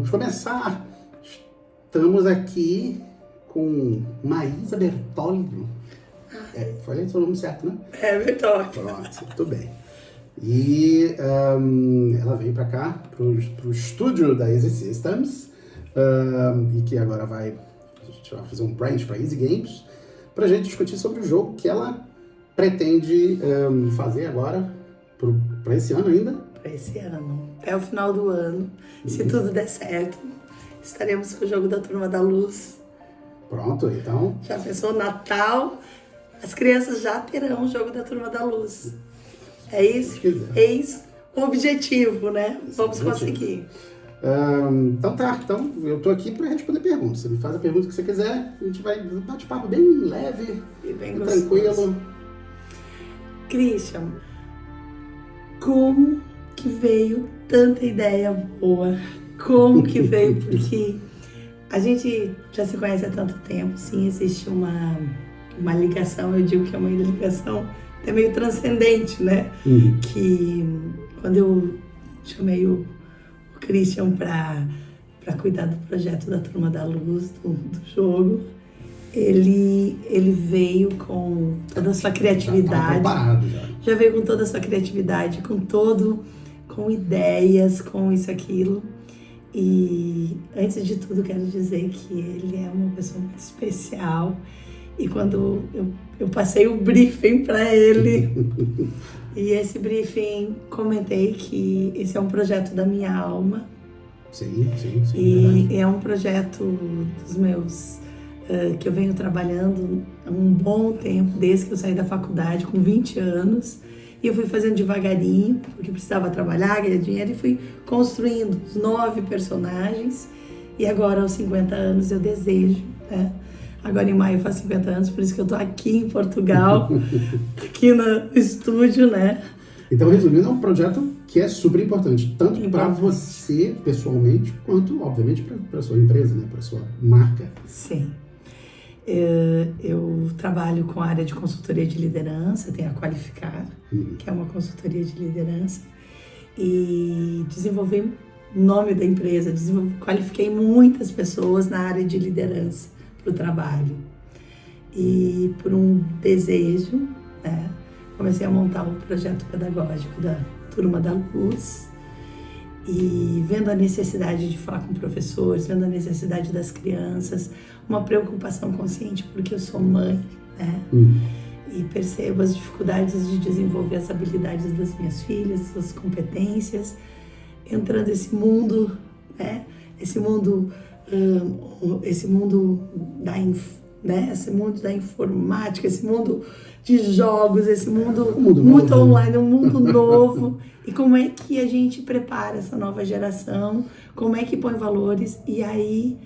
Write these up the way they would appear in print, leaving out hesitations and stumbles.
vamos começar. Estamos aqui com Maísa Bertolli. Falei o nome certo, né? Bertolli. Pronto, muito bem. E ela veio para cá, pro estúdio da Easy Systems, e que agora a gente vai fazer um branch para Easy Games, para a gente discutir sobre o jogo que ela pretende fazer agora, para esse ano ainda. Para esse ano, até o final do ano, se tudo der certo, estaremos com o jogo da Turma da Luz. Pronto, então. Já pensou Natal? As crianças já terão o jogo da Turma da Luz. É isso? Eis o objetivo, né? Vamos conseguir. Então tá, eu tô aqui pra responder perguntas. Você me faz a pergunta que você quiser, a gente vai bate papo bem leve e bem tranquilo. Christian, como que veio tanta ideia boa? Como que veio? Porque a gente já se conhece há tanto tempo, sim, existe uma ligação, eu digo que é uma ligação até meio transcendente, né? Que quando eu chamei o Christian para cuidar do projeto da Turma da Luz, do jogo, ele veio com toda a sua criatividade. Já veio com toda a sua criatividade, com ideias, com isso, aquilo. E antes de tudo quero dizer que ele é uma pessoa muito especial. E quando eu passei o briefing para ele, e esse briefing comentei que esse é um projeto da minha alma. Sim. E é um projeto dos meus, que eu venho trabalhando há um bom tempo, desde que eu saí da faculdade, com 20 anos. E eu fui fazendo devagarinho, porque precisava trabalhar, ganhar dinheiro, e fui construindo os 9 personagens. E agora, aos 50 anos, eu desejo, né? Agora em maio faz 50 anos, por isso que eu tô aqui em Portugal, aqui no estúdio, né? Então, resumindo, é um projeto que é super importante, tanto para você pessoalmente, quanto, obviamente, para sua empresa, né? Para sua marca. Sim. Eu trabalho com a área de consultoria de liderança, tenho a Qualificar, que é uma consultoria de liderança, e desenvolvi o nome da empresa, qualifiquei muitas pessoas na área de liderança para o trabalho. E por um desejo, né, comecei a montar o projeto pedagógico da Turma da Luz, e vendo a necessidade de falar com professores, vendo a necessidade das crianças, uma preocupação consciente porque eu sou mãe, né? E percebo as dificuldades de desenvolver as habilidades das minhas filhas, as competências, entrando nesse mundo, né? Esse mundo da informática, esse mundo de jogos, esse mundo muito online, um mundo novo. E como é que a gente prepara essa nova geração? Como é que põe valores? E aí,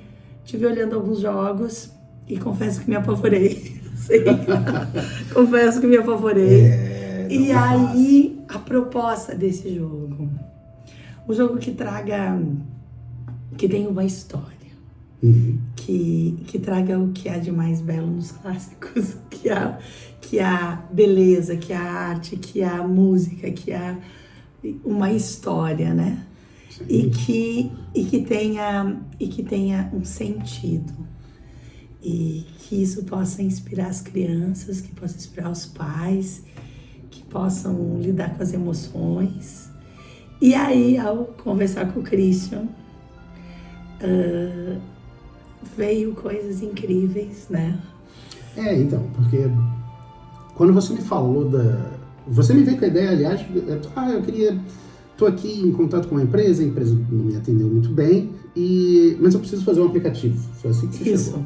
estive olhando alguns jogos e confesso que me apavorei. Sim, confesso que me apavorei. E aí, a proposta desse jogo, um jogo que tenha uma história, que traga o que há de mais belo nos clássicos, que há beleza, que há arte, que há música, que há uma história, né? E que tenha um sentido, e que isso possa inspirar as crianças, que possa inspirar os pais, que possam lidar com as emoções. E aí, ao conversar com o Christian, veio coisas incríveis, né? Então, porque quando você me falou você me veio com a ideia, aliás, tô aqui em contato com uma empresa, a empresa não me atendeu muito bem, mas eu preciso fazer um aplicativo. Foi assim que você chegou.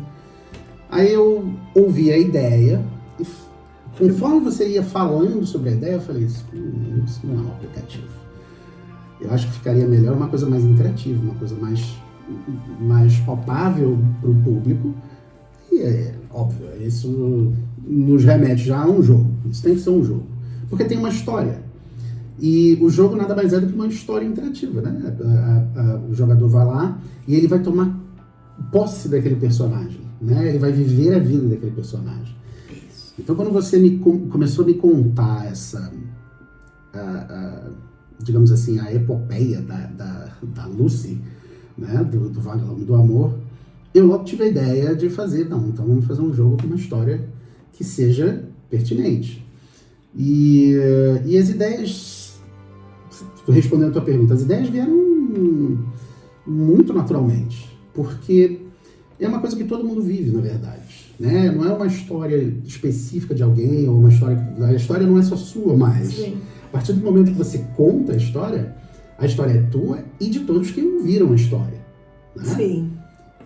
Aí eu ouvi a ideia, e conforme você ia falando sobre a ideia, eu falei, isso não é um aplicativo. Eu acho que ficaria melhor uma coisa mais interativa, uma coisa mais palpável para o público. E é óbvio, isso nos remete já a um jogo. Isso tem que ser um jogo. Porque tem uma história. E o jogo nada mais é do que uma história interativa, né? O jogador vai lá e ele vai tomar posse daquele personagem, né? Ele vai viver a vida daquele personagem. Isso. Então, quando você começou a me contar essa, digamos assim, a epopeia da Lucy, né, do Vagalume do Amor, eu logo tive a ideia de fazer, então vamos fazer um jogo com uma história que seja pertinente. E as ideias, respondendo a tua pergunta, as ideias vieram muito naturalmente, porque é uma coisa que todo mundo vive, na verdade, né? Não é uma história específica de alguém, ou a história não é só sua, mas Sim. a partir do momento que você conta a história é tua e de todos que ouviram a história, né? Sim.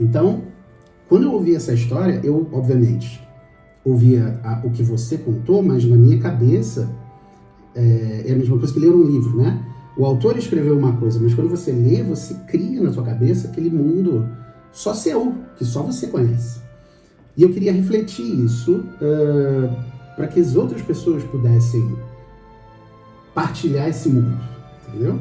Então, quando eu ouvi essa história, eu, obviamente, ouvia o que você contou, mas na minha cabeça é a mesma coisa que ler um livro, né? O autor escreveu uma coisa, mas quando você lê, você cria na sua cabeça aquele mundo só seu, que só você conhece. E eu queria refletir isso para que as outras pessoas pudessem partilhar esse mundo, entendeu?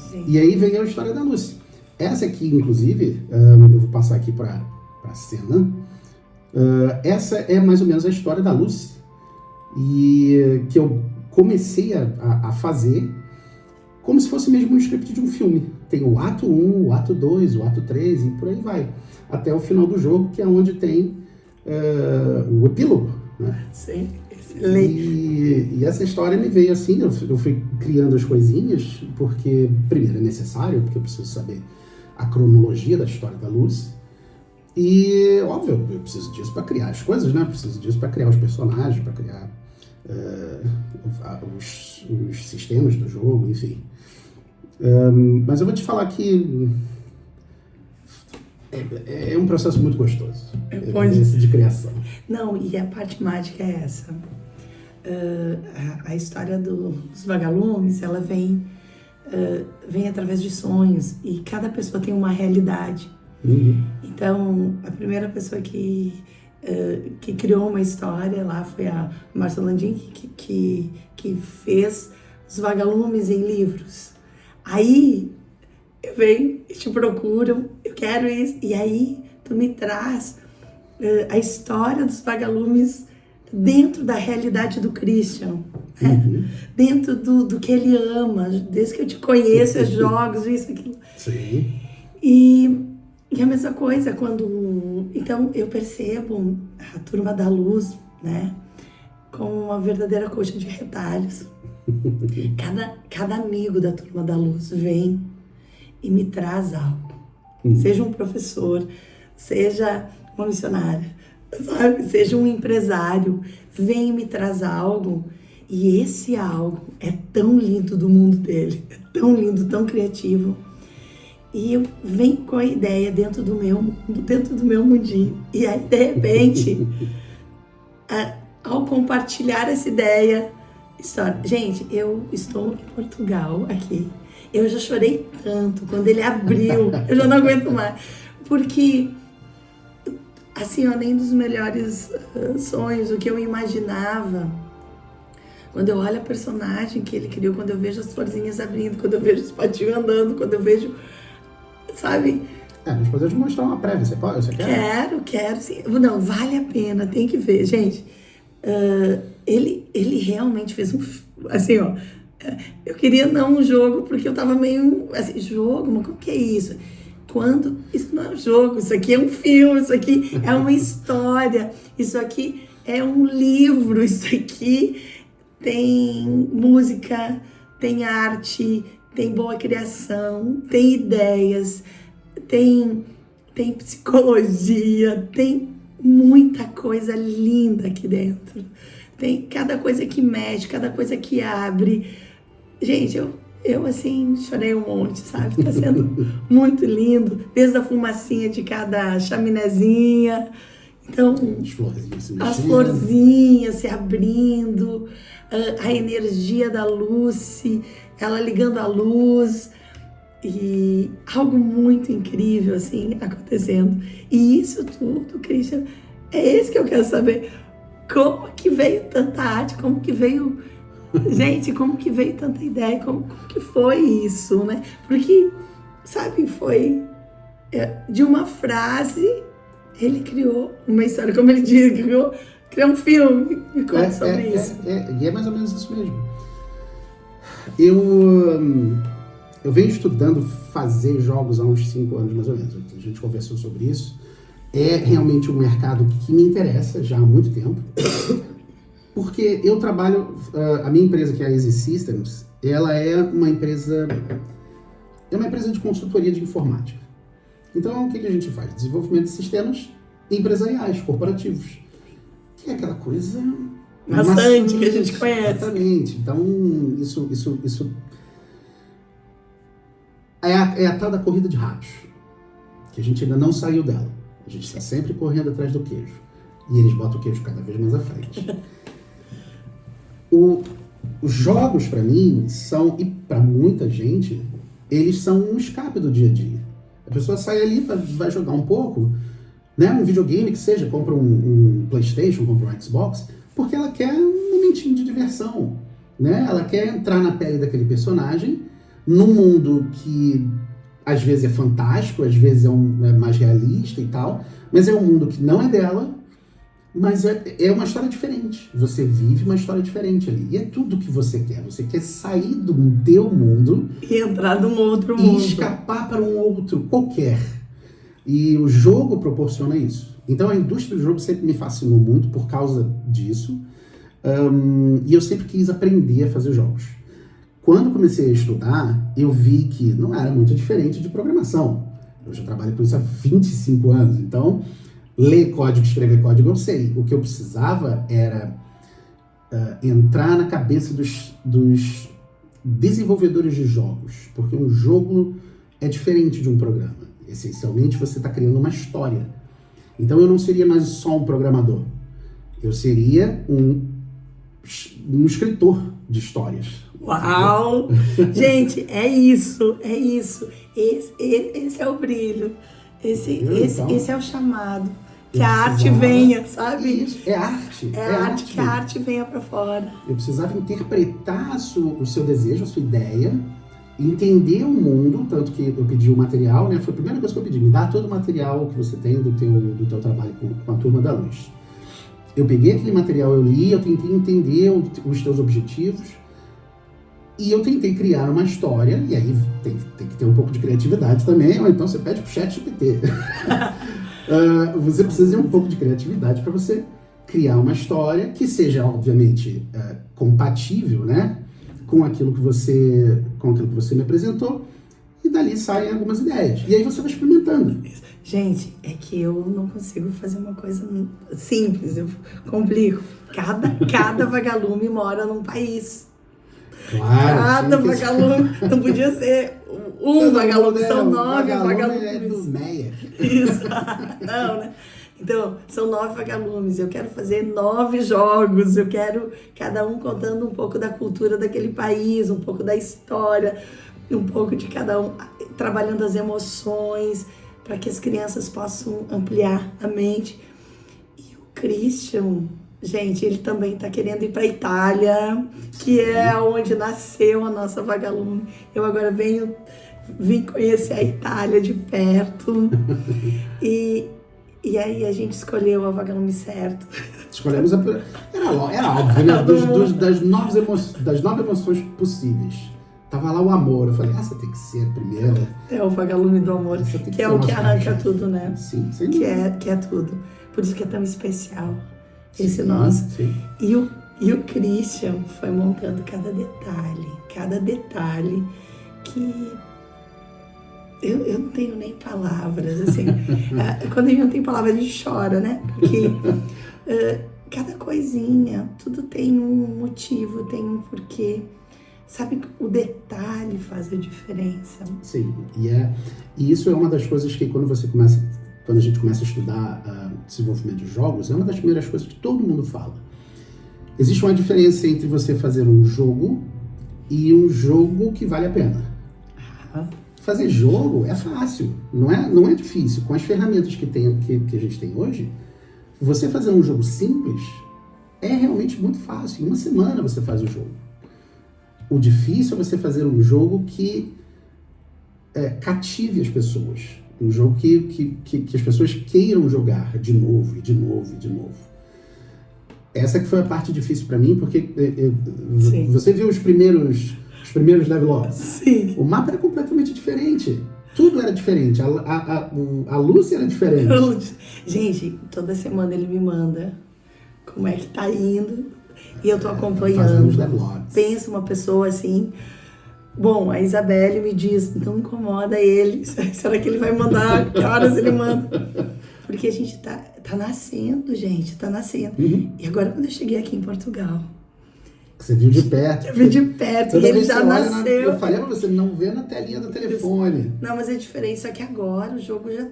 Sim. E aí veio a história da Lucy. Essa aqui, inclusive, eu vou passar aqui para a cena. Essa é mais ou menos a história da Lucy, e que eu comecei a fazer como se fosse mesmo um script de um filme. Tem o ato 1, o ato 2, o ato 3 e por aí vai. Até o final do jogo, que é onde tem o epílogo, né? Sim, excelente. E essa história me veio assim, eu fui criando as coisinhas, porque, primeiro, é necessário, porque eu preciso saber a cronologia da história da Lucy. E, óbvio, eu preciso disso para criar as coisas, né? Eu preciso disso para criar os personagens, para criar os sistemas do jogo, enfim. Mas eu vou te falar que é um processo muito gostoso. Esse de criação. Não, e a parte mágica é essa. A história dos vagalumes, ela vem através de sonhos, e cada pessoa tem uma realidade. Uhum. Então, a primeira pessoa que criou uma história lá foi a Marcia Landin, que fez os vagalumes em livros. Aí eu venho e te procuro, eu quero isso, e aí tu me traz a história dos vagalumes dentro da realidade do Christian, né? Uhum. Dentro do que ele ama, desde que eu te conheço, os jogos, isso, aquilo. Sim. E a mesma coisa quando... Então, eu percebo a Turma da Luz, né, como uma verdadeira coxa de retalhos. Cada amigo da Turma da Luz vem e me traz algo. Seja um professor, seja uma missionária, sabe? Seja um empresário, vem e me traz algo. E esse algo é tão lindo do mundo dele, é tão lindo, tão criativo. E eu venho com a ideia dentro do meu mundo, dentro do meu mundinho. E aí, de repente, ao compartilhar essa ideia, história. Gente, eu estou em Portugal aqui. Eu já chorei tanto quando ele abriu. Eu já não aguento mais. Porque, assim, além dos melhores sonhos, o que eu imaginava, quando eu olho a personagem que ele criou, quando eu vejo as florzinhas abrindo, quando eu vejo os patinhos andando, quando eu vejo... Sabe? Mas podemos mostrar uma prévia, você quer? Quero, sim. Não, vale a pena, tem que ver. Gente, ele realmente fez assim, ó, eu queria não um jogo, porque eu tava meio, assim, jogo, mas como que é isso? Isso não é um jogo, isso aqui é um filme, isso aqui é uma história, isso aqui é um livro, isso aqui tem música, tem arte, tem boa criação, tem ideias, tem psicologia, tem muita coisa linda aqui dentro. Tem cada coisa que mexe, cada coisa que abre. Gente, eu assim, chorei um monte, sabe? Tá sendo muito lindo, desde a fumacinha de cada chaminézinha. Então, as florzinhas se abrindo, a energia da Lucy, ela ligando a luz, e algo muito incrível, assim, acontecendo. E isso tudo, Christian, é esse que eu quero saber. Como que veio tanta arte, como que veio... Gente, como que veio tanta ideia, como que foi isso, né? Porque, sabe, foi de uma frase, ele criou uma história, como ele diz, criou um filme. Me conta sobre isso. E é mais ou menos isso mesmo. Eu eu venho estudando fazer jogos há uns 5 anos, mais ou menos. A gente conversou sobre isso. É realmente um mercado que me interessa já há muito tempo. Porque eu trabalho... a minha empresa, que é a Easy Systems, ela é uma empresa de consultoria de informática. Então, o que a gente faz? Desenvolvimento de sistemas empresariais, corporativos. Que é aquela coisa... Bastante que a gente conhece. Exatamente. Então, isso é a tal da corrida de ratos, que a gente ainda não saiu dela. A gente está sempre correndo atrás do queijo. E eles botam o queijo cada vez mais à frente. Os jogos, para mim, são, e para muita gente, eles são um escape do dia a dia. A pessoa sai ali, vai jogar um pouco, né? Um videogame que seja, compra um PlayStation, compra um Xbox, porque ela quer um momentinho de diversão, né? Ela quer entrar na pele daquele personagem, num mundo que às vezes é fantástico, às vezes é mais realista e tal, mas é um mundo que não é dela, mas é uma história diferente. Você vive uma história diferente ali. E é tudo que você quer. Você quer sair do teu mundo e entrar num outro e mundo. escapar para um outro qualquer. E o jogo proporciona isso. Então a indústria do jogo sempre me fascinou muito por causa disso. E eu sempre quis aprender a fazer jogos. Quando comecei a estudar, eu vi que não era muito diferente de programação. Eu já trabalho com isso há 25 anos. Então, ler código, escrever código, eu sei. O que eu precisava era entrar na cabeça dos desenvolvedores de jogos. Porque um jogo é diferente de um programa. Essencialmente, você está criando uma história. Então, eu não seria mais só um programador. Eu seria um escritor de histórias. Uau! Gente, é isso. Esse é o brilho. Esse é o chamado. Que a arte venha, sabe? Isso, é arte. É arte, que a arte venha pra fora. Eu precisava interpretar o seu desejo, a sua ideia, entender o mundo, tanto que eu pedi o material, né? Foi a primeira coisa que eu pedi, me dá todo o material que você tem do teu trabalho com a Turma da Luz. Eu peguei aquele material, eu li, eu tentei entender os teus objetivos e eu tentei criar uma história, e aí tem que ter um pouco de criatividade também, ou então você pede pro ChatGPT. Você precisa de um pouco de criatividade para você criar uma história que seja, obviamente, compatível, né, com aquilo que você me apresentou, e dali saem algumas ideias. E aí você vai experimentando. Gente, é que eu não consigo fazer uma coisa simples, eu complico. Cada vagalume mora num país. Claro. Cada vagalume. Não podia ser um vagalume, são 9 vagalumes. É do Meyer. Isso. Não, né? Então, são 9 vagalumes. Eu quero fazer 9 jogos. Eu quero cada um contando um pouco da cultura daquele país, um pouco da história, um pouco de cada um, trabalhando as emoções, para que as crianças possam ampliar a mente. E o Christian, gente, ele também está querendo ir para a Itália, que é onde nasceu a nossa vagalume. Eu agora vim conhecer a Itália de perto. E aí a gente escolheu a vagalume certo. Escolhemos era óbvio, né? Das 9 emoções possíveis. Tava lá o amor. Eu falei, você tem que ser a primeira. É o vagalume do amor, que é o que arranca tudo, né? Sim, sem dúvida. Que é tudo. Por isso que é tão especial esse nosso. Sim. E o Christian foi montando cada detalhe que eu não tenho nem palavras, assim. Quando a gente não tem palavras, a gente chora, né? Porque cada coisinha, tudo tem um motivo, tem um porquê. Sabe, o detalhe faz a diferença. Sim, e isso é uma das coisas que quando a gente começa a estudar desenvolvimento de jogos, é uma das primeiras coisas que todo mundo fala. Existe uma diferença entre você fazer um jogo e um jogo que vale a pena. Fazer jogo é fácil, não é difícil. Com as ferramentas que a gente tem hoje, você fazer um jogo simples é realmente muito fácil. Em uma semana você faz o jogo. O difícil é você fazer um jogo que cative as pessoas. Um jogo que as pessoas queiram jogar de novo, e de novo, e de novo. Essa que foi a parte difícil para mim, porque você viu os primeiros primeiros devlogs. Sim. O mapa era completamente diferente. Tudo era diferente. A Lúcia era diferente. Gente, toda semana ele me manda como é que tá indo. E eu tô Fazendo acompanhando. os devlogs. Pensa uma pessoa assim. Bom, a Isabelle me diz, não incomoda ele. Será que ele vai mandar? Que horas ele manda? Porque a gente tá nascendo, gente. Tá nascendo. E agora quando eu cheguei aqui em Portugal. Você viu de perto. Eu vi de perto e ele já nasceu. Eu falei pra você, não vê na telinha do telefone. Não, mas é diferente. Só que agora o jogo já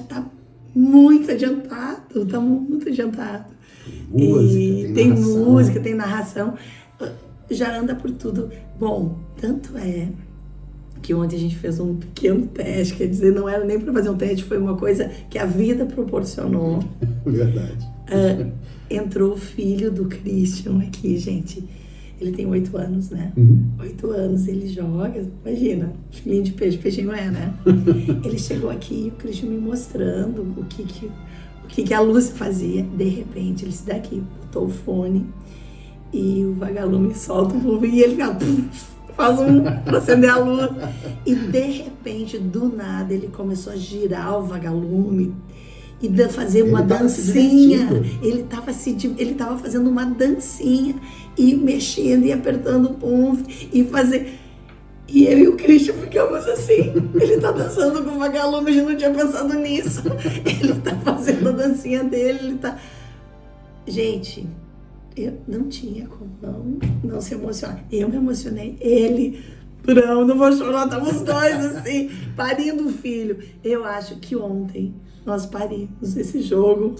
tá muito adiantado. Tá muito adiantado. Música, tem narração. música, tem narração. Já anda por tudo. Bom, tanto é que ontem a gente fez um pequeno teste. Quer dizer, não era nem para fazer um teste, foi uma coisa que a vida proporcionou. Verdade. Entrou o filho do Christian aqui, gente. Ele tem 8 anos, né? 8 anos, ele joga. Imagina, filhinho de peixe, peixinho não é, né? Ele chegou aqui e o Christian me mostrando o que a Lúcia fazia. De repente, ele se dá aqui, botou o fone e o vagalume solta um pouco e ele faz pra acender a luz. E de repente, do nada, ele começou a girar o vagalume e fazer uma dancinha. Ele tava fazendo uma dancinha e mexendo e apertando o pum e fazer. E eu e o Christian ficamos assim. Ele tá dançando com o vagalume, a gente não tinha pensado nisso. Ele tá fazendo a dancinha dele, ele tá. Gente, eu não tinha como não se emocionar. Eu me emocionei, ele. Não vou chorar, tava os dois assim, parindo o filho. Eu acho que ontem nós parimos esse jogo.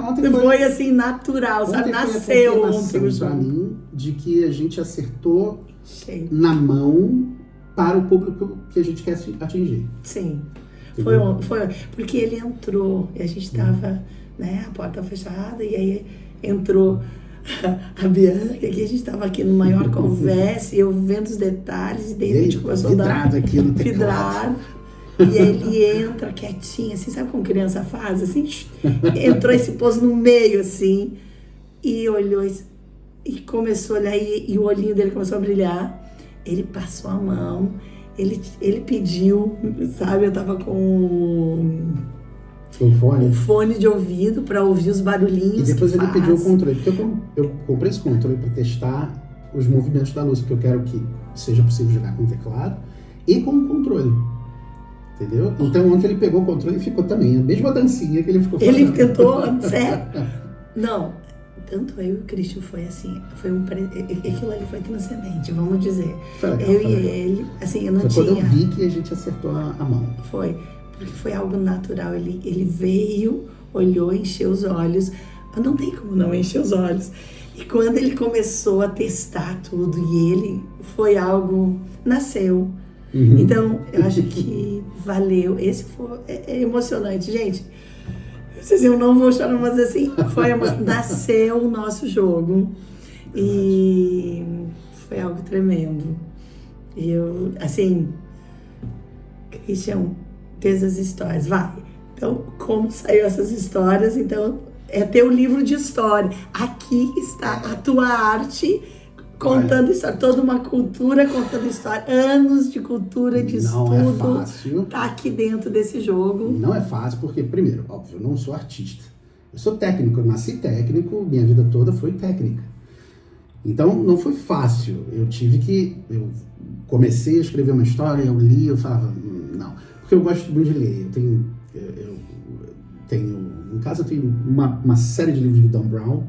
Ontem foi assim, natural, sabe? Nasceu ontem o jogo. Pra mim, de que a gente acertou na mão para o público que a gente quer atingir. Sim. Foi porque ele entrou e a gente tava, né, a porta fechada, e aí entrou a Bianca, que a gente estava aqui no maior conversa, e eu vendo os detalhes, e daí a gente começou a dar aqui no teclado. E ele entra quietinho, assim, sabe como criança faz? Assim, entrou e se pôs no meio, assim, e olhou e começou a olhar, e o olhinho dele começou a brilhar. Ele passou a mão, ele pediu, sabe? Eu tava com um fone de ouvido para ouvir os barulhinhos. E depois ele pediu o controle, porque eu comprei esse controle para testar os movimentos da luz, porque eu quero que seja possível jogar com o teclado e com o controle. Entendeu? Então ontem ele pegou o controle e ficou também a mesma dancinha que ele ficou fazendo. Ele tentou, sério? Não, tanto eu e o Christian foi assim, aquilo ali foi transcendente, vamos dizer. Eu e ele, assim, eu não tinha... Foi quando eu vi que a gente acertou a mão. Foi, porque foi algo natural, ele veio, olhou, encheu os olhos, não tem como não encher os olhos. E quando ele começou a testar tudo, e ele foi algo, nasceu. Então, eu acho que valeu. Esse é emocionante, gente. Eu não vou chorar, mas assim, nasceu o nosso jogo. E foi algo tremendo. E eu, assim, Christian, fez as histórias, vai. Então, como saiu essas histórias? Então, é teu livro de história. Aqui está a tua arte contando história, toda uma cultura contando história, anos de cultura, de estudo. Não é fácil. Tá aqui dentro desse jogo. Não é fácil porque, primeiro, óbvio, eu não sou artista. Eu sou técnico, eu nasci técnico, minha vida toda foi técnica. Então, não foi fácil. Eu comecei a escrever uma história, eu li, eu falava, não. Porque eu gosto muito de ler. Em casa eu tenho uma série de livros do Dan Brown,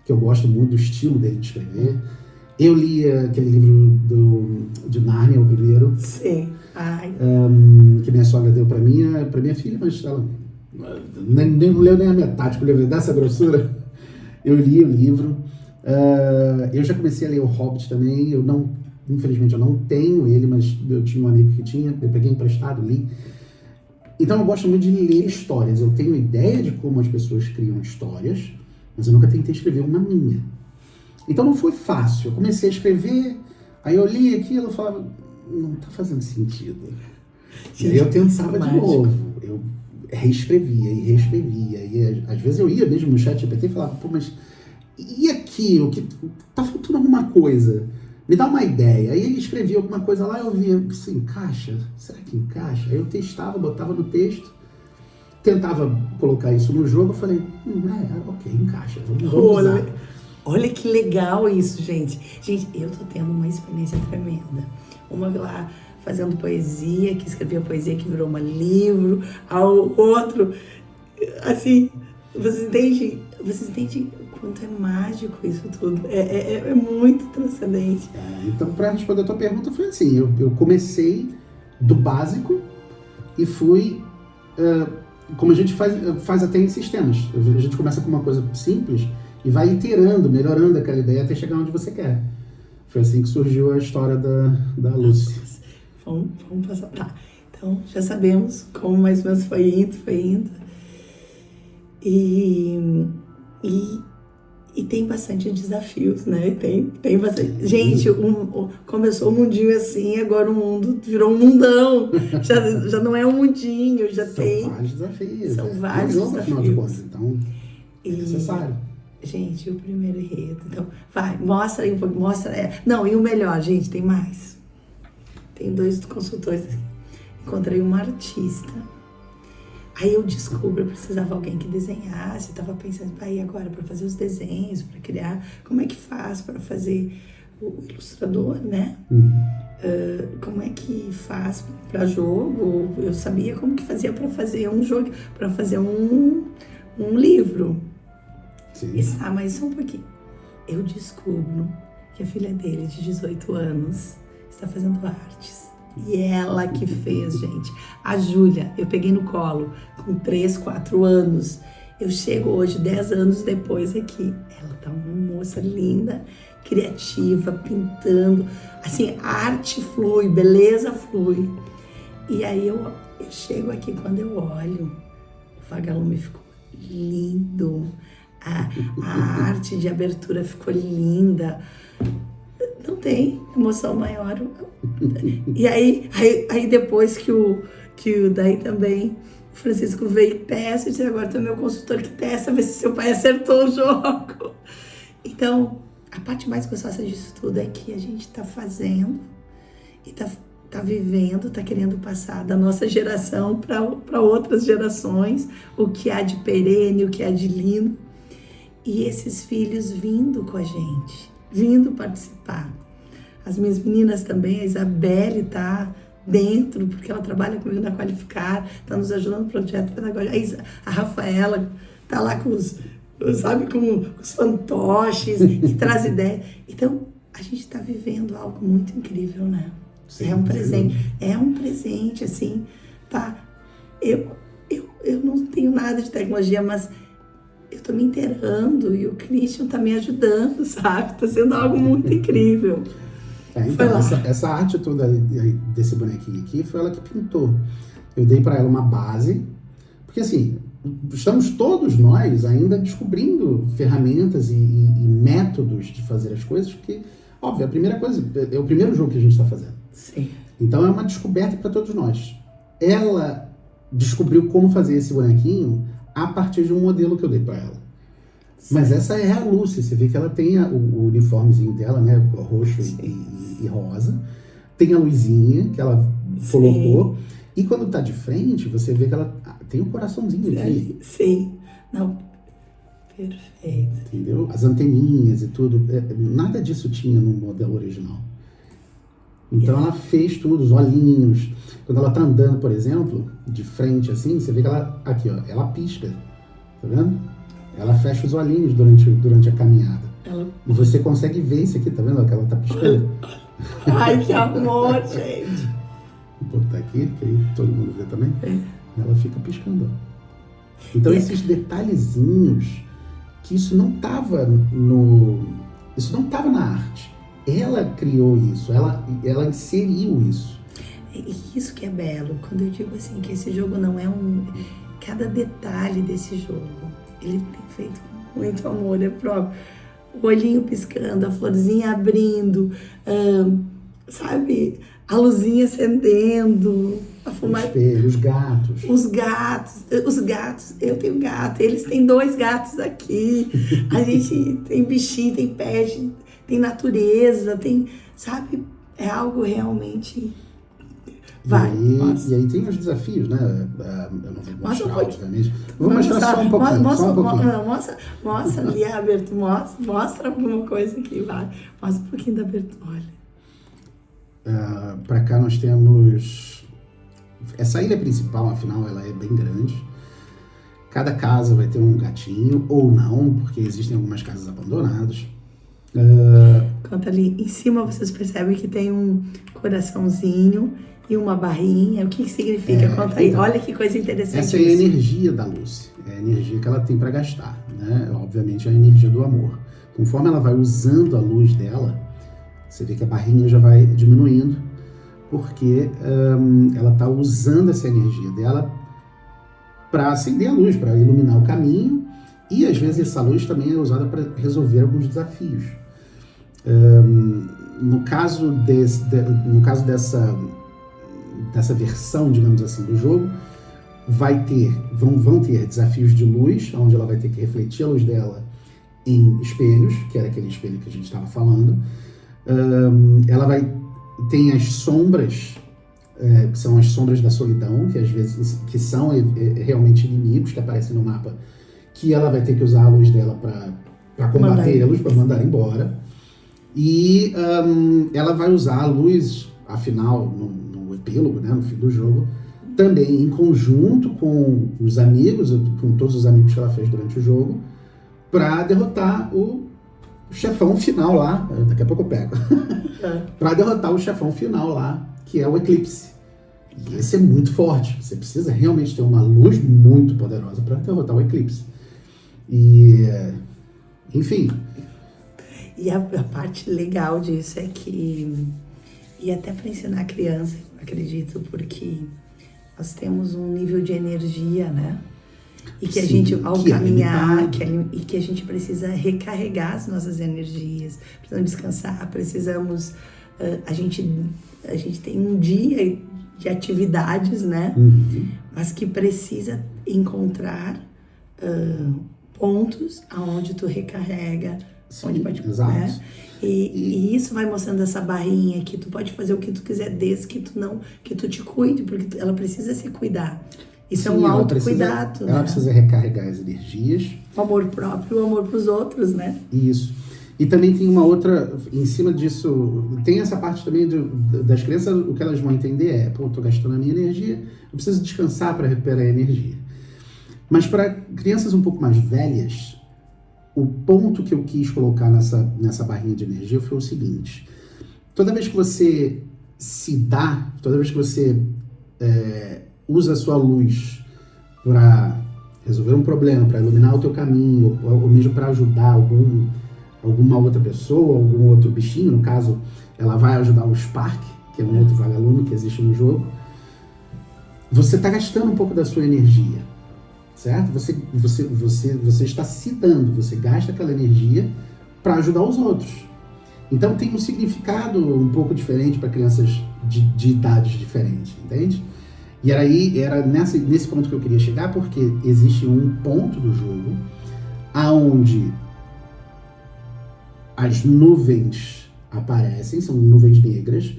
que eu gosto muito do estilo dele de escrever. Eu li aquele livro de Nárnia, o primeiro. Sim. Que minha sogra deu para minha filha, mas ela não leu nem a metade, porque o livro dessa grossura. Eu li o livro. Eu já comecei a ler o Hobbit também. Infelizmente eu não tenho ele, mas eu tinha um amigo que tinha. Eu peguei emprestado, li. Então eu gosto muito de ler histórias. Eu tenho ideia de como as pessoas criam histórias, mas eu nunca tentei escrever uma minha. Então não foi fácil. Eu comecei a escrever, aí eu li aquilo e falava, não tá fazendo sentido. E aí eu tentava de novo. Eu reescrevia e reescrevia. E às vezes eu ia mesmo no chat GPT e falava, pô, mas e aqui? O que tá faltando alguma coisa? me dá uma ideia. Aí ele escrevia alguma coisa lá, eu via, isso encaixa? Será que encaixa? Aí eu testava, botava no texto, tentava colocar isso no jogo, eu falei, ok, encaixa, vamos usar. Olha que legal isso, gente. Gente, eu tô tendo uma experiência tremenda. Uma lá fazendo poesia, que escrevia poesia que virou um livro, ao outro, assim, vocês entendem o quanto é mágico isso tudo? É muito transcendente. Então, para responder a tua pergunta, foi assim, eu comecei do básico e fui, como a gente faz até em sistemas, a gente começa com uma coisa simples e vai iterando, melhorando aquela ideia até chegar onde você quer. Foi assim que surgiu a história da Lucy. Vamos passar. Tá. Então, já sabemos como mais ou menos foi indo. E tem bastante desafios, né? Tem bastante. Gente, começou um mundinho assim, agora o mundo virou um mundão. Já não é um mundinho, já tem. São vários desafios. São vários desafios. Afinal de contas, então é necessário. Gente, o primeiro enredo. Então, vai, mostra aí um pouco, Não, e o melhor, gente, tem mais. Tem 2 consultores aqui. Encontrei uma artista. Aí eu descubro, eu precisava de alguém que desenhasse. Tava pensando, e agora, para fazer os desenhos, para criar, como é que faz para fazer o ilustrador, né? Como é que faz para jogo? Eu sabia como que fazia para fazer um jogo, para fazer um livro. Sim. Mas só um pouquinho. Eu descubro que a filha dele, de 18 anos, está fazendo artes. E ela que fez, gente. A Júlia, eu peguei no colo com 3, 4 anos. Eu chego hoje, 10 anos depois aqui. Ela tá uma moça linda, criativa, pintando. Assim, a arte flui, beleza flui. E aí eu chego aqui, quando eu olho, o vagalume ficou lindo. A arte de abertura ficou linda. Não tem emoção maior. E aí depois que daí também o Francisco veio e testa, e disse, agora tu é meu consultor que testa, ver se seu pai acertou o jogo. Então, a parte mais gostosa disso tudo é que a gente tá fazendo e tá vivendo, tá querendo passar da nossa geração para outras gerações, o que há de perene, o que há de lindo. E esses filhos vindo com a gente, vindo participar. As minhas meninas também, a Isabelle tá dentro, porque ela trabalha comigo na Qualificar, tá nos ajudando no projeto pedagógico. A Rafaela tá lá com os fantoches e traz ideia. Então, a gente tá vivendo algo muito incrível, né? Sim, é um presente, assim, tá? Eu não tenho nada de tecnologia, mas eu tô me inteirando e o Christian tá me ajudando, sabe? Tá sendo algo muito incrível. Então, essa arte toda desse bonequinho aqui foi ela que pintou. Eu dei para ela uma base, porque assim, estamos todos nós ainda descobrindo ferramentas e métodos de fazer as coisas, porque, óbvio, a primeira coisa, é o primeiro jogo que a gente está fazendo. Sim. Então é uma descoberta para todos nós. Ela descobriu como fazer esse bonequinho a partir de um modelo que eu dei para ela. Sim. Mas essa é a Lucy, você vê que ela tem o uniformezinho dela, né, roxo e rosa, tem a luzinha que ela colocou, e quando tá de frente, você vê que ela tem um coraçãozinho aqui. Sim, não, perfeito. Entendeu? As anteninhas e tudo, nada disso tinha no modelo original. Então ela fez tudo, os olhinhos. Quando ela tá andando, por exemplo, de frente assim, você vê que ela, aqui ó, ela pisca, tá vendo? Ela fecha os olhinhos durante a caminhada. E você consegue ver isso aqui, tá vendo? Que ela tá piscando. Ai, que amor, gente. Vou botar aqui, que aí todo mundo vê também. Ela fica piscando. Então esses detalhezinhos, que isso não tava na arte. Ela criou isso, ela inseriu isso. Isso que é belo. Quando eu digo assim, que esse jogo não é cada detalhe desse jogo, ele tem feito com muito amor, é próprio. O olhinho piscando, a florzinha abrindo, sabe? A luzinha acendendo, a fumaça. O espelho, os gatos. Eu tenho gato, eles têm 2 gatos aqui. A gente tem bichinho, tem pet, tem natureza, tem, sabe, é algo realmente... Vai, e aí tem os desafios, né? Eu não vou mostrar, obviamente. Vou mostrar só um pouquinho, mostra, só um pouquinho. Mostra ali a abertura, mostra alguma coisa aqui, vai. Mostra um pouquinho da abertura, olha. Para cá nós temos... Essa ilha principal, afinal, ela é bem grande. Cada casa vai ter um gatinho, ou não, porque existem algumas casas abandonadas. Conta ali, em cima vocês percebem que tem um coraçãozinho e uma barrinha. O que significa? Conta aí. Então, olha que coisa interessante. Essa é a energia da Lucy. É a energia que ela tem para gastar, né? Obviamente é a energia do amor. Conforme ela vai usando a luz dela, você vê que a barrinha já vai diminuindo, porque ela está usando essa energia dela para acender a luz, para iluminar o caminho, e às vezes essa luz também é usada para resolver alguns desafios. No caso dessa versão, digamos assim, do jogo, vão ter desafios de luz, onde ela vai ter que refletir a luz dela em espelhos, que era aquele espelho que a gente estava falando. Tem as sombras, que são as sombras da solidão, que às vezes que são realmente inimigos que aparecem no mapa, que ela vai ter que usar a luz dela para combatê-los, para mandar embora. E ela vai usar a luz, afinal, no epílogo, né, no fim do jogo, também em conjunto com os amigos, com todos os amigos que ela fez durante o jogo, para derrotar o chefão final lá. Daqui a pouco eu pego. Para derrotar o chefão final lá, que é o Eclipse. E esse é muito forte. Você precisa realmente ter uma luz muito poderosa para derrotar o Eclipse. E, enfim. E a parte legal disso é que, e até para ensinar a criança, acredito, porque nós temos um nível de energia, né? E que a gente, ao caminhar, e que a gente precisa recarregar as nossas energias, precisamos descansar, precisamos... A gente tem um dia de atividades, né? Mas que precisa encontrar pontos aonde tu recarrega. Sim, onde pode, exato. Né? E isso vai mostrando essa barrinha que tu pode fazer o que tu quiser, desde que tu te cuide, porque ela precisa se cuidar. Isso é um autocuidado, né? Ela precisa recarregar as energias. O amor próprio e o amor pros outros, né? Isso. E também tem uma outra, em cima disso, tem essa parte também das crianças, o que elas vão entender é, pô, eu tô gastando a minha energia, eu preciso descansar para recuperar a energia. Mas para crianças um pouco mais velhas, o ponto que eu quis colocar nessa barrinha de energia foi o seguinte: toda vez que você se dá, toda vez que você usa a sua luz para resolver um problema, para iluminar o teu caminho, ou mesmo para ajudar alguma outra pessoa, algum outro bichinho, no caso, ela vai ajudar o Spark, que é um outro vagalume que existe no jogo, você está gastando um pouco da sua energia. Certo? Você está se dando, você gasta aquela energia para ajudar os outros. Então tem um significado um pouco diferente para crianças de idades diferentes, entende? E era nesse ponto que eu queria chegar, porque existe um ponto do jogo aonde as nuvens aparecem, são nuvens negras,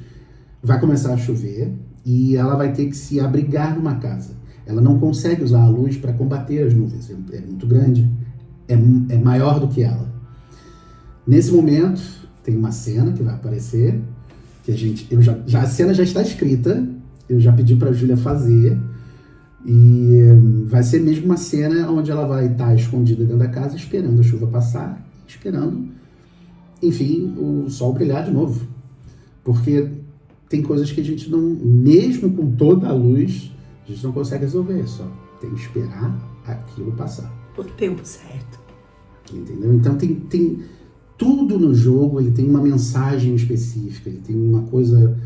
vai começar a chover e ela vai ter que se abrigar numa casa. Ela não consegue usar a luz para combater as nuvens, é muito grande, é maior do que ela. Nesse momento, tem uma cena que vai aparecer, que a cena já está escrita, eu já pedi para a Júlia fazer, e vai ser mesmo uma cena onde ela vai estar escondida dentro da casa, esperando a chuva passar, esperando, enfim, o sol brilhar de novo. Porque tem coisas que a gente não, mesmo com toda a luz, a gente não consegue resolver, só tem que esperar aquilo passar. O tempo certo. Entendeu? Então tem tudo no jogo, ele tem uma mensagem específica, ele tem uma coisa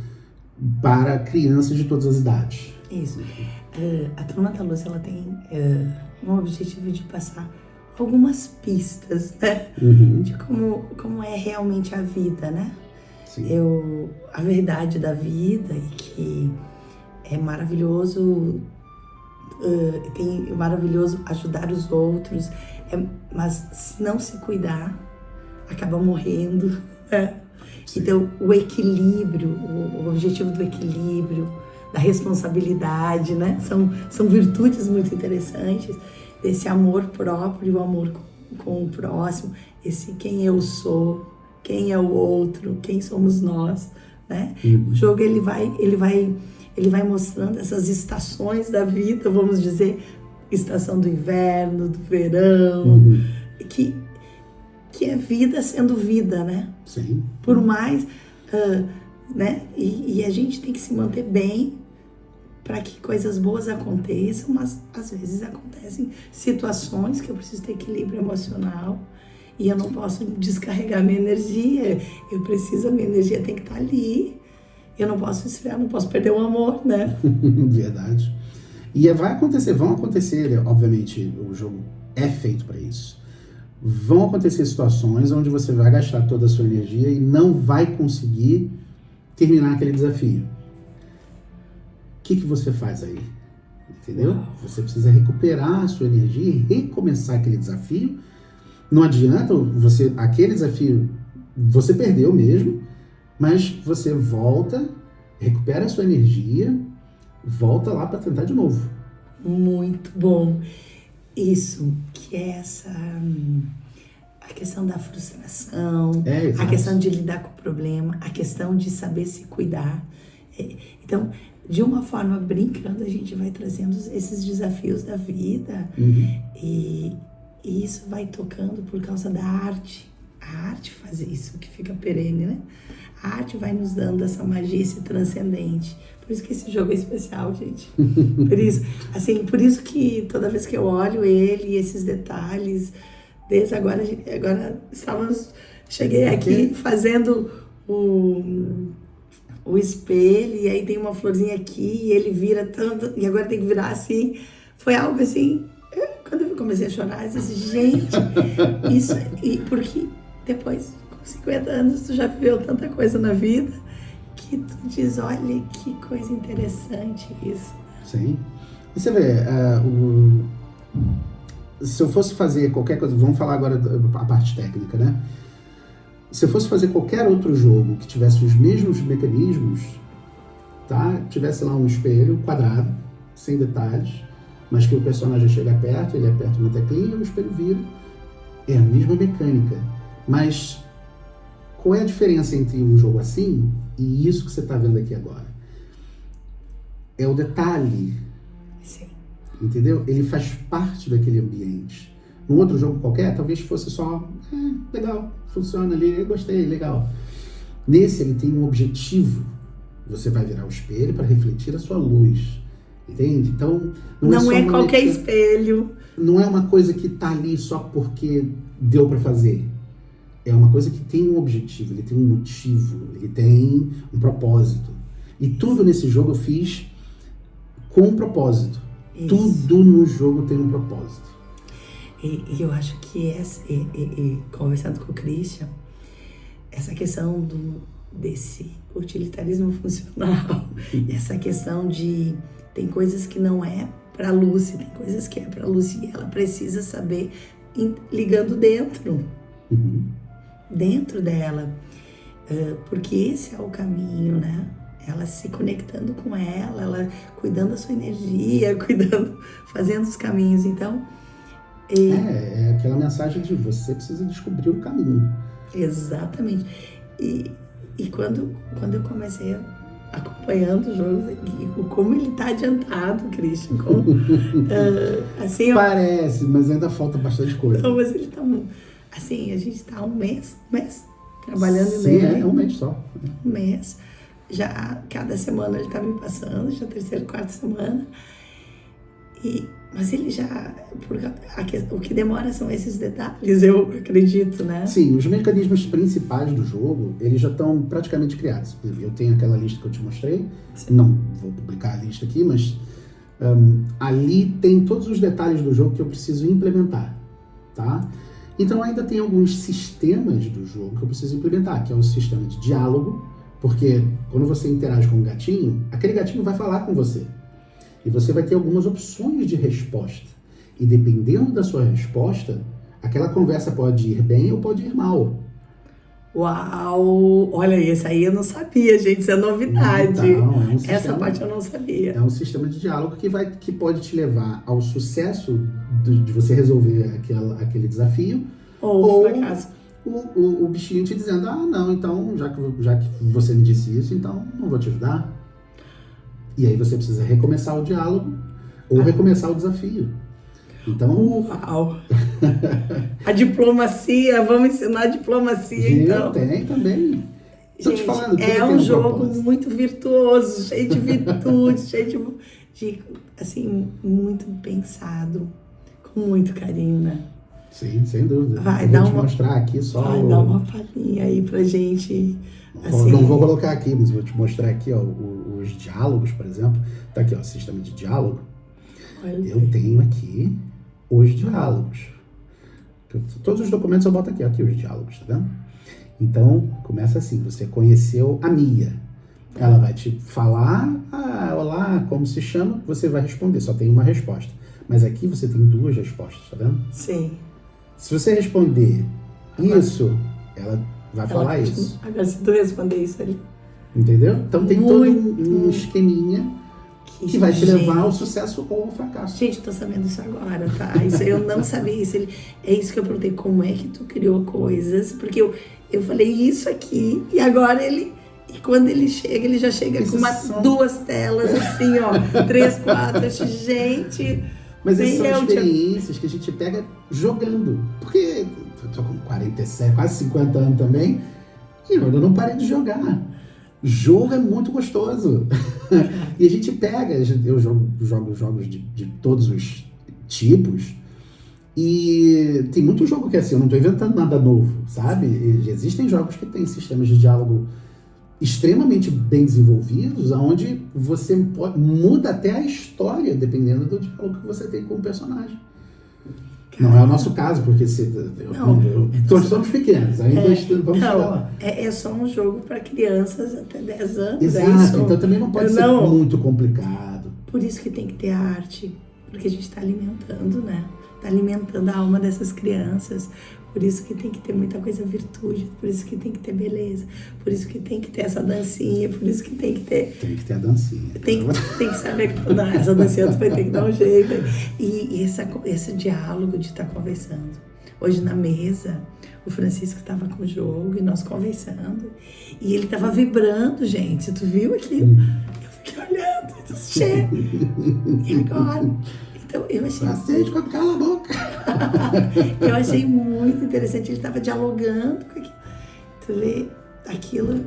para crianças de todas as idades. Isso. A Turma da Luz, ela tem um objetivo de passar algumas pistas, né? De como é realmente a vida, né? Sim. A verdade da vida, e que é maravilhoso, maravilhoso ajudar os outros, mas se não se cuidar, acaba morrendo, né? Então, o equilíbrio, o objetivo do equilíbrio, da responsabilidade, né? São virtudes muito interessantes, desse amor próprio, o amor com o próximo, esse quem eu sou, quem é o outro, quem somos nós, né? O jogo, ele vai mostrando essas estações da vida, vamos dizer, estação do inverno, do verão, que é vida sendo vida, né? Sim. Por mais, né? E a gente tem que se manter bem para que coisas boas aconteçam, mas às vezes acontecem situações que eu preciso ter equilíbrio emocional e eu não posso descarregar minha energia. A minha energia tem que estar ali. Eu não posso esfriar, não posso perder o amor, né? Verdade. E vão acontecer, obviamente, o jogo é feito para isso. Vão acontecer situações onde você vai gastar toda a sua energia e não vai conseguir terminar aquele desafio. O que você faz aí? Entendeu? Você precisa recuperar a sua energia e recomeçar aquele desafio. Não adianta aquele desafio, você perdeu mesmo, mas você volta, recupera a sua energia, volta lá para tentar de novo. Muito bom. Isso, que é a questão da frustração, a questão de lidar com o problema, a questão de saber se cuidar. Então, de uma forma brincando, a gente vai trazendo esses desafios da vida e isso vai tocando por causa da arte. A arte faz isso, que fica perene, né? A arte vai nos dando essa magia, esse transcendente. Por isso que esse jogo é especial, gente. Por isso que toda vez que eu olho ele e esses detalhes, desde agora cheguei aqui fazendo o espelho, e aí tem uma florzinha aqui, e ele vira tanto, e agora tem que virar assim. Foi algo assim, quando eu comecei a chorar, eu disse, gente, isso, porque depois, com 50 anos, tu já viveu tanta coisa na vida, que tu diz, olha que coisa interessante isso. Sim. E você vê, se eu fosse fazer qualquer coisa, vamos falar agora a parte técnica, né? Se eu fosse fazer qualquer outro jogo que tivesse os mesmos mecanismos, tá? Tivesse lá um espelho quadrado, sem detalhes, mas que o personagem chega perto, ele aperta uma teclinha, o espelho vira. É a mesma mecânica. Mas qual é a diferença entre um jogo assim e isso que você está vendo aqui agora? É o detalhe. Sim. Entendeu? Ele faz parte daquele ambiente. Num outro jogo qualquer, talvez fosse só, legal, funciona ali, eu gostei, legal. Nesse, ele tem um objetivo. Você vai virar o espelho para refletir a sua luz. Entende? Então, não é qualquer espelho. Não é uma coisa que tá ali só porque deu para fazer. É uma coisa que tem um objetivo, ele tem um motivo, ele tem um propósito. E tudo nesse jogo eu fiz com um propósito. Isso. Tudo no jogo tem um propósito. E eu acho que conversando com o Christian, essa questão desse utilitarismo funcional, essa questão de tem coisas que não é para Lucy, tem coisas que é para Lucy e ela precisa saber ligando dentro, dentro dela, porque esse é o caminho, né? Ela se conectando com ela cuidando da sua energia, fazendo os caminhos, então... É aquela mensagem de você precisa descobrir o caminho. Exatamente. E quando eu comecei acompanhando o jogo, como ele está adiantado, Christian, assim... Parece, mas ainda falta bastante coisa. Não, mas ele está... Assim, a gente está um mês trabalhando nele. Sim, um mês só. Um mês. Já cada semana ele está me passando, já 3ª, 4ª semana. Mas ele já... O que demora são esses detalhes, eu acredito, né? Sim, os mecanismos principais do jogo, eles já estão praticamente criados. Eu tenho aquela lista que eu te mostrei. Sim. Não vou publicar a lista aqui, mas ali tem todos os detalhes do jogo que eu preciso implementar, tá? Então ainda tem alguns sistemas do jogo que eu preciso implementar, que é o sistema de diálogo, porque quando você interage com um gatinho, aquele gatinho vai falar com você. E você vai ter algumas opções de resposta. E dependendo da sua resposta, aquela conversa pode ir bem ou pode ir mal. Uau! Olha, esse aí eu não sabia, gente, isso é novidade. Então, Essa parte eu não sabia. É um sistema de diálogo que pode te levar ao sucesso de você resolver aquele desafio. Ou fracasso. O bichinho te dizendo, não, então, já que você me disse isso, então não vou te ajudar. E aí você precisa recomeçar o diálogo ou recomeçar o desafio. Então... Uau! A diplomacia, vamos ensinar a diplomacia, então. Tem também. Tô te falando, é um jogo muito virtuoso, cheio de virtudes, cheio de, assim, muito pensado, com muito carinho, né? Sim, sem dúvida. Vai dar mostrar aqui só. Vai dar uma palhinha aí pra gente. Assim. Não vou colocar aqui, mas vou te mostrar aqui, ó, os diálogos, por exemplo. Tá aqui, ó, sistema de diálogo. Olha. Eu tenho aqui os diálogos. Todos os documentos eu boto aqui os diálogos, tá vendo? Então, começa assim, você conheceu a Mia. Ela vai te falar, olá, como se chama? Você vai responder, só tem uma resposta. Mas aqui você tem 2 respostas, tá vendo? Sim. Se você responder isso, ela vai falar isso. Agora, se tu responder isso ali. Entendeu? Então tem todo um esqueminha que vai te levar ao sucesso ou ao fracasso. Gente, eu tô sabendo isso agora, tá? Isso eu não sabia isso. É isso que eu perguntei, como é que tu criou coisas? Porque eu falei isso aqui e agora E quando ele chega, ele já chega com 2 telas, assim, ó, 3, 4, gente. Mas essas são experiências que a gente pega jogando. Porque eu tô com 47, quase 50 anos também, e eu não parei de jogar. Jogo é muito gostoso. E a gente pega, eu jogo jogos de todos os tipos, e tem muito jogo que é assim, eu não tô inventando nada novo, sabe? E existem jogos que têm sistemas de diálogo extremamente bem desenvolvidos, onde você muda até a história, dependendo do diálogo que você tem com o personagem. Não é o nosso caso, porque nós somos pequenos, ainda vamos chegar lá. É só um jogo para crianças até 10 anos. Exato, então também não pode ser muito complicado. Por isso que tem que ter arte, porque a gente está alimentando, né? Está alimentando a alma dessas crianças. Por isso que tem que ter muita coisa virtude, por isso que tem que ter beleza, por isso que tem que ter essa dancinha, por isso que tem que ter... Tem que ter a dancinha. Tem que saber que essa dancinha tu vai ter que dar um jeito. E esse diálogo de estar conversando. Hoje na mesa, o Francisco estava com o jogo e nós conversando. E ele estava vibrando, gente. Tu viu aquilo? Eu fiquei olhando e disse, e agora? Então, eu achei... Cala a boca! Eu achei muito interessante. Ele estava dialogando com aquilo. Tu vê aquilo...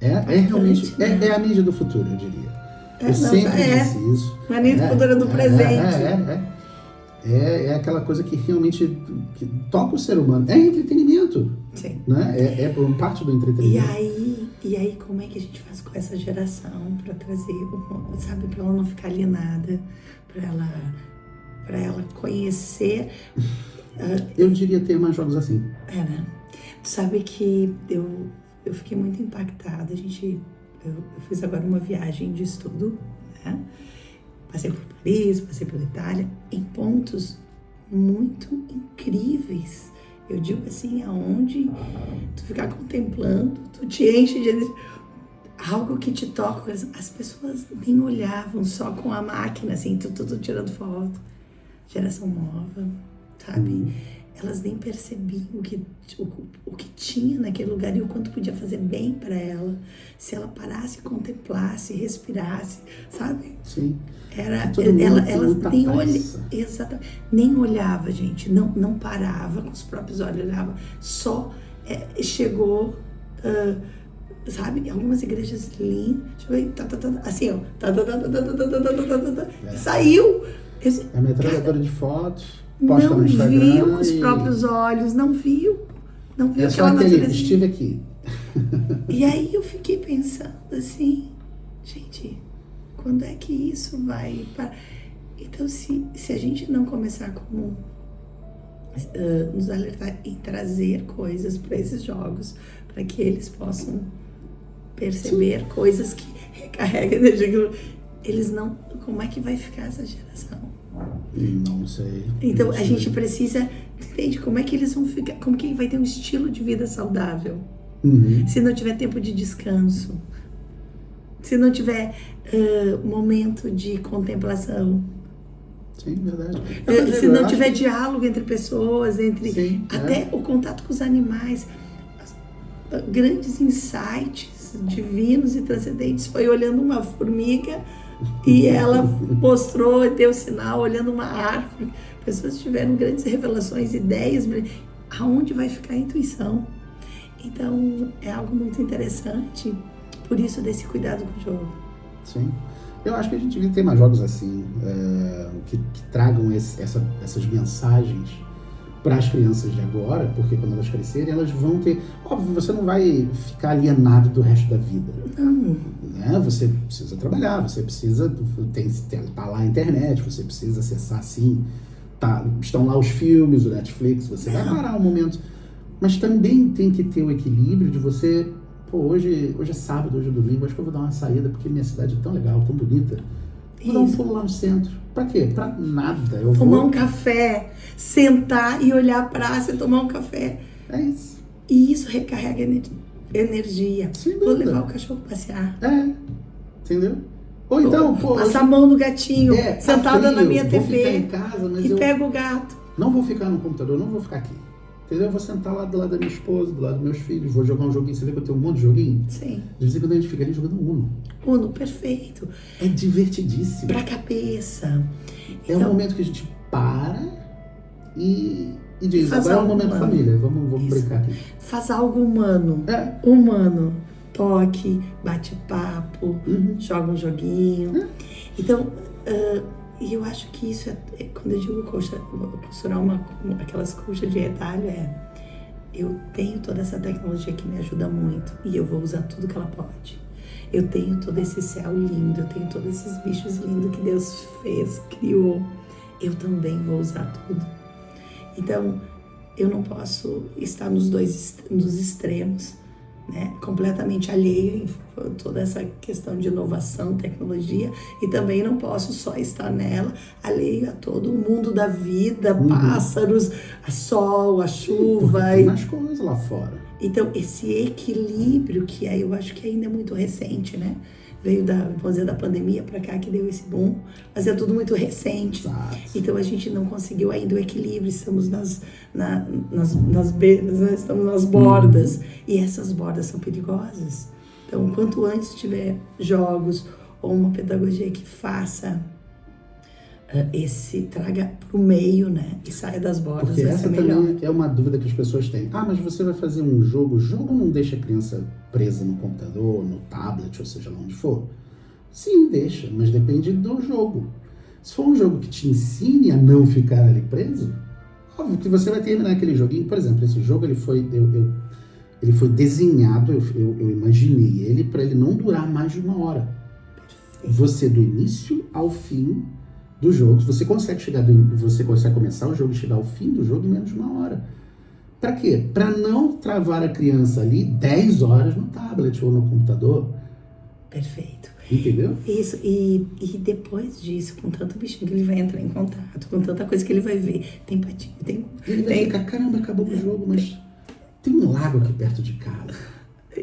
Realmente... Né? É a mídia do futuro, eu diria. Eu sempre disse isso. Não é nem do futuro, é do presente. É aquela coisa que realmente toca o ser humano. É entretenimento. Sim. Né? É parte do entretenimento. E aí, como é que a gente faz com essa geração para trazer, sabe, para ela não ficar alienada, para ela conhecer... Eu diria ter mais jogos assim. Né? Tu sabe que eu fiquei muito impactada. Eu fiz agora uma viagem de estudo, né? Passei por Paris, passei pela Itália, em pontos muito incríveis. Eu digo assim, aonde tu ficar contemplando, tu te enche de algo que te toca. As pessoas nem olhavam, só com a máquina, assim, tudo tirando foto. Geração nova, sabe? Elas nem percebiam o que tinha naquele lugar e o quanto podia fazer bem para ela, se ela parasse, contemplasse, respirasse, sabe? Sim. Elas nem olhavam, exatamente, nem olhava, gente, não parava com os próprios olhos, olhava, só chegou, sabe, algumas igrejas lindas, chegou assim, ó, saiu. A metralhadora de fotos. Posta não no Instagram viu com os próprios olhos, não viu só aquele, estive aqui. E aí eu fiquei pensando assim, gente, quando é que isso vai parar? Então se a gente não começar como nos alertar e trazer coisas para esses jogos, para que eles possam perceber coisas que recarregam energia, eles não, como é que vai ficar essa geração? Não sei. Então a gente precisa Entende? Como é que eles vão ficar? Como que vai ter um estilo de vida saudável? Se não tiver tempo de descanso, se não tiver momento de contemplação, Sim, verdade. se não tiver diálogo entre pessoas, até o contato com os animais, grandes insights divinos e transcendentes, foi olhando uma formiga e ela mostrou, deu sinal, olhando uma árvore. Pessoas tiveram grandes revelações, ideias. Aonde vai ficar a intuição? Então, é algo muito interessante, por isso desse cuidado com o jogo. Sim. Eu acho que a gente devia ter mais jogos assim, que tragam essas mensagens para as crianças de agora, porque quando elas crescerem, elas vão ter... Óbvio, você não vai ficar alienado do resto da vida. Não. Né? Você precisa trabalhar, você precisa... Tá lá a internet, você precisa acessar, sim. Estão lá os filmes, o Netflix, você vai parar um momento... Mas também tem que ter o equilíbrio de você... Pô, hoje é sábado, hoje é domingo, acho que eu vou dar uma saída porque minha cidade é tão legal, tão bonita. Vou dar um pulo lá no centro. Pra quê? Pra nada. Tomar um café, sentar e olhar a praça e tomar um café. É isso. E isso recarrega energia. Sem Vou dúvida. levar o cachorro passear. Entendeu? Ou então, passar a mão no gatinho, sentada na minha TV. Vou ficar em casa, mas pego o gato. Não vou ficar no computador, não vou ficar aqui. Entendeu? Eu vou sentar lá do lado da minha esposa, do lado dos meus filhos, vou jogar um joguinho. Você vê que eu tenho um monte de joguinho? Sim. De vez em quando a gente fica ali jogando Uno. Uno, perfeito. É divertidíssimo. Pra cabeça. É um momento que a gente para e diz, agora é um momento humano. família, vamos brincar aqui. Faz algo humano. Humano. Toque, bate papo, joga um joguinho. Então, e eu acho que isso quando eu digo costurar aquelas colchas de retalho, eu tenho toda essa tecnologia que me ajuda muito e eu vou usar tudo que ela pode. Eu tenho todo esse céu lindo, eu tenho todos esses bichos lindos que Deus fez, criou. Eu também vou usar tudo. Então, eu não posso estar nos extremos, né? Completamente alheio em toda essa questão de inovação, tecnologia, e também não posso só estar nela, alheio a todo o mundo da vida, pássaros, a sol, a chuva. Tem mais coisas lá fora. Então, esse equilíbrio que eu acho que ainda é muito recente, né? Veio vamos dizer, da pandemia para cá que deu esse boom, mas é tudo muito recente. Exato. Então a gente não conseguiu ainda o equilíbrio, estamos nas beiras, né? Estamos nas bordas, e essas bordas são perigosas. Então, quanto antes tiver jogos ou uma pedagogia que faça traga para o meio, né? E saia das bordas. Porque essa também é uma dúvida que as pessoas têm. Mas você vai fazer um jogo. O jogo não deixa a criança presa no computador, no tablet, ou seja lá onde for? Sim, deixa, mas depende do jogo. Se for um jogo que te ensine a não ficar ali preso, óbvio que você vai terminar aquele joguinho. Por exemplo, esse jogo ele foi desenhado, eu imaginei ele para ele não durar mais de 1 hora. Perfeito. Você, do início ao fim do jogo, você consegue começar o jogo e chegar ao fim do jogo em menos de 1 hora. Para quê? Para não travar a criança ali 10 horas no tablet ou no computador. Perfeito. Entendeu? Isso, e depois disso, com tanto bichinho que ele vai entrar em contato, com tanta coisa que ele vai ver, tem patinho, ele vai ficar, caramba, acabou o jogo, mas tem um lago aqui perto de casa.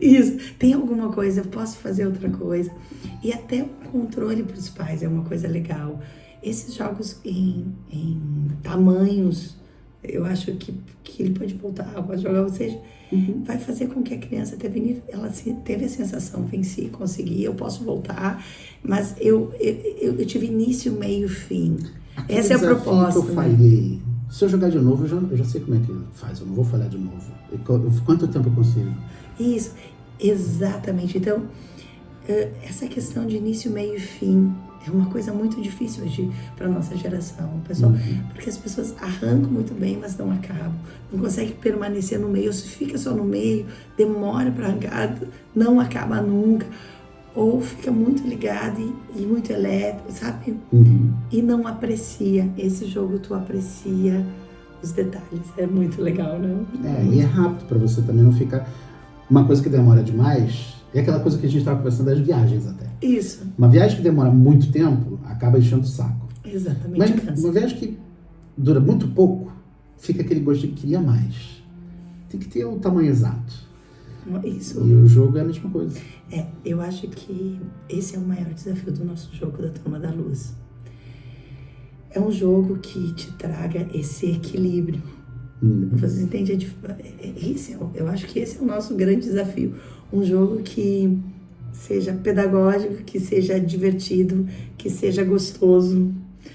Isso, tem alguma coisa, eu posso fazer outra coisa. E até o controle para os pais é uma coisa legal. Esses jogos em tamanhos, eu acho que ele pode voltar, pode jogar, ou seja, vai fazer com que a criança teve a sensação, venci, consegui, eu posso voltar, mas eu tive início, meio, fim. Aquele Essa é a proposta. Que eu falhei. Se eu jogar de novo, eu já sei como é que faz, eu não vou falhar de novo. Quanto tempo eu consigo? Isso, exatamente. Então, essa questão de início, meio e fim é uma coisa muito difícil hoje para nossa geração, pessoal, porque as pessoas arrancam muito bem, mas não acabam, não conseguem permanecer no meio, ou se fica só no meio, demora para arrancar, não acaba nunca, ou fica muito ligado e muito elétrico, sabe? E não aprecia. Esse jogo tu aprecia os detalhes, é muito legal, né? E é rápido para você também não ficar... Uma coisa que demora demais é aquela coisa que a gente estava conversando das viagens até. Isso. Uma viagem que demora muito tempo acaba enchendo o saco. Exatamente. Mas uma viagem que dura muito pouco, fica aquele gosto de que queria mais. Tem que ter o tamanho exato. Isso. E o jogo é a mesma coisa. Eu acho que esse é o maior desafio do nosso jogo da Turma da Luz. É um jogo que te traga esse equilíbrio. Você entende? Eu acho que esse é o nosso grande desafio. Um jogo que seja pedagógico, que seja divertido, que seja gostoso,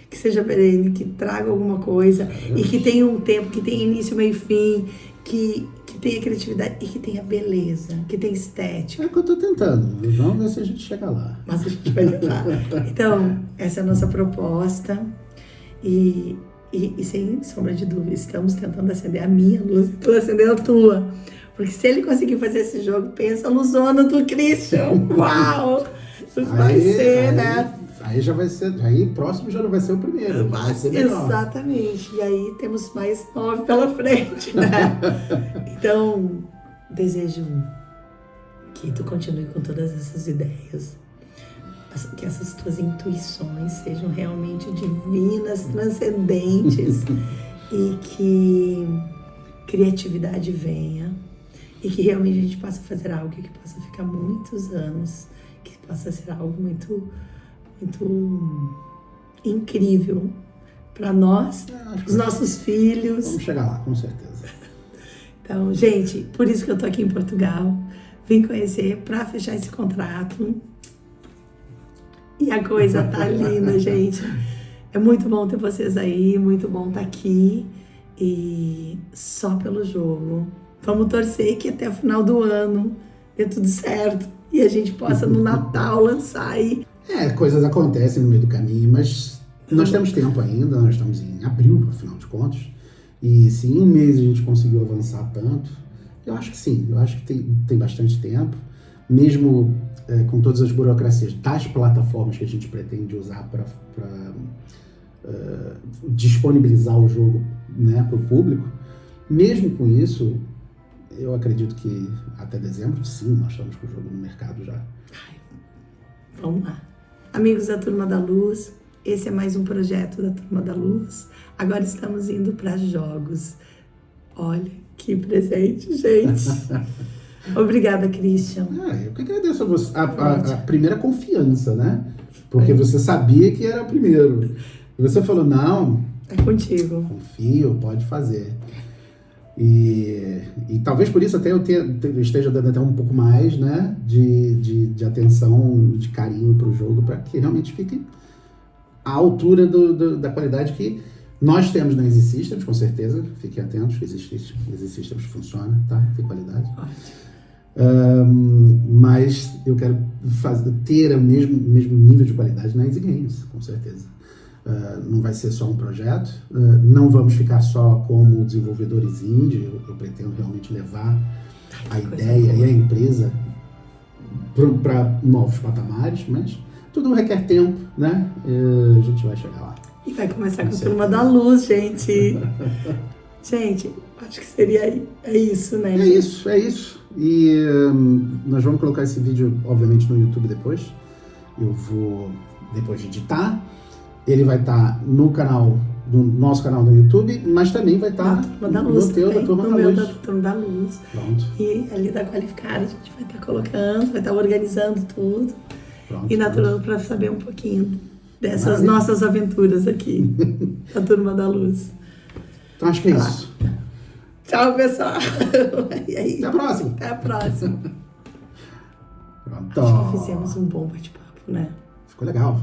que seja perene, que traga alguma coisa e que tenha um tempo, que tenha início, meio e fim, que tenha criatividade e que tenha beleza, que tenha estética. É o que eu tô tentando. Vamos ver se a gente chega lá. Mas a gente vai tentar. Então, essa é a nossa proposta e sem sombra de dúvida, estamos tentando acender a minha luz e tu acender a tua. Porque se ele conseguir fazer esse jogo, pensa a luzona do Christian. Uau! Vai ser, né? Aí já vai ser, aí o próximo já não vai ser o primeiro, vai ser melhor. Exatamente. E aí temos mais 9 pela frente, né? Então, desejo que tu continue com todas essas ideias, que essas tuas intuições sejam realmente divinas, transcendentes e que criatividade venha e que realmente a gente possa fazer algo que possa ficar muitos anos, que possa ser algo muito incrível para nós, os nossos filhos. Vamos chegar lá, com certeza. Então, gente, por isso que eu tô aqui em Portugal. Vim conhecer para fechar esse contrato. E a coisa tá linda, gente. É muito bom ter vocês aí, muito bom estar aqui. E só pelo jogo. Vamos torcer que até o final do ano dê tudo certo e a gente possa no Natal lançar aí. Coisas acontecem no meio do caminho, mas nós temos tempo ainda, nós estamos em abril, afinal de contas. E se em um mês a gente conseguiu avançar tanto, eu acho que sim, eu acho que tem bastante tempo. Mesmo com todas as burocracias das plataformas que a gente pretende usar para disponibilizar o jogo, né, para o público, mesmo com isso, eu acredito que até dezembro, sim, nós estamos com o jogo no mercado já. Vamos lá. Amigos da Turma da Luz, esse é mais um projeto da Turma da Luz. Agora estamos indo para jogos. Olha, que presente, gente. Obrigada, Christian. Eu que agradeço a você. A primeira confiança, né? Porque você sabia que era o primeiro. E você falou, não... É contigo. Confio, pode fazer. E talvez por isso até eu esteja dando até um pouco mais, né, de atenção, de carinho para o jogo, para que realmente fique à altura da qualidade que nós temos na Easy Systems, com certeza. Fiquem atentos, Easy Systems funciona, tá? Tem qualidade. Mas eu quero ter o mesmo nível de qualidade na Easy Games, com certeza. Não vai ser só um projeto, não vamos ficar só como desenvolvedores indie, eu pretendo realmente levar a ideia e a empresa para novos patamares, mas tudo requer tempo, né? A gente vai chegar lá. E vai começar com a Turma da Luz, gente. Gente, acho que seria isso, né? É isso. E nós vamos colocar esse vídeo, obviamente, no YouTube depois. Eu vou, depois de editar. Ele vai estar no nosso canal no YouTube, mas também vai estar no teu da Turma da Luz. Da Turma da Luz. Pronto. E ali da Qualificada a gente vai estar colocando, vai estar organizando tudo. Pronto, e na Turma para saber um pouquinho dessas nossas aventuras aqui, da Turma da Luz. Então acho que é isso. Tchau, pessoal. E aí? Até a próxima. Até a próxima. Pronto. Acho que fizemos um bom bate-papo, né? Ficou legal.